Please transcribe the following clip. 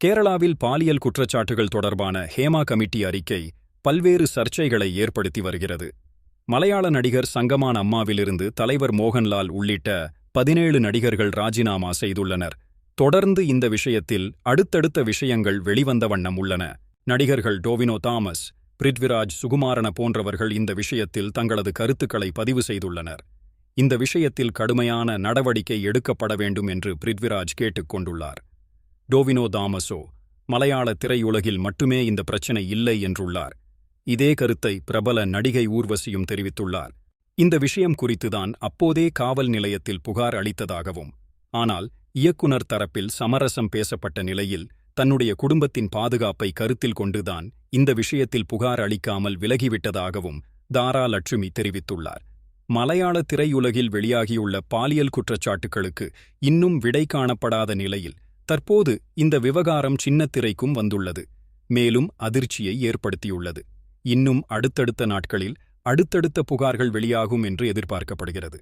கேரளாவில் பாலியல் குற்றச்சாட்டுகள் தொடர்பான ஹேமா கமிட்டி அறிக்கை பல்வேறு சர்ச்சைகளை ஏற்படுத்தி வருகிறது. மலையாள நடிகர் சங்கமான் அம்மாவிலிருந்து தலைவர் மோகன்லால் உள்ளிட்ட 17 நடிகர்கள் ராஜினாமா செய்துள்ளனர். தொடர்ந்து இந்த விஷயத்தில் அடுத்தடுத்த விஷயங்கள் வெளிவந்த வண்ணம் உள்ளன. நடிகர்கள் டோவினோ தாமஸ், பிருத்விராஜ் சுகுமாரன போன்றவர்கள் இந்த விஷயத்தில் தங்களது கருத்துக்களை பதிவு செய்துள்ளனர். இந்த விஷயத்தில் கடுமையான நடவடிக்கை எடுக்கப்பட வேண்டும் என்று பிருத்விராஜ் கேட்டுக் கொண்டுள்ளார். டோவினோ தாமஸோ மலையாள திரையுலகில் மட்டுமே இந்த பிரச்சினை இல்லை என்றுள்ளார். இதே கருத்தை பிரபல நடிகை ஊர்வசியும் தெரிவித்துள்ளார். இந்த விஷயம் குறித்துதான் அப்போதே காவல் நிலையத்தில் புகார் அளித்ததாகவும், ஆனால் இயக்குனர் தரப்பில் சமரசம் பேசப்பட்ட நிலையில் தன்னுடைய குடும்பத்தின் பாதுகாப்பை கருத்தில் கொண்டுதான் இந்த விஷயத்தில் புகார் அளிக்காமல் விலகிவிட்டதாகவும் தாரா லட்சுமி தெரிவித்துள்ளார். மலையாள திரையுலகில் வெளியாகியுள்ள பாலியல் குற்றச்சாட்டுகளுக்கு இன்னும் விடை காணப்படாத நிலையில் தற்போது இந்த விவகாரம் சின்னத்திரைக்கும் வந்துள்ளது. மேலும் அதிர்ச்சியை ஏற்படுத்தியுள்ளது. இன்னும் அடுத்தடுத்த நாட்களில் அடுத்தடுத்த புகார்கள் வெளியாகும் என்று எதிர்பார்க்கப்படுகிறது.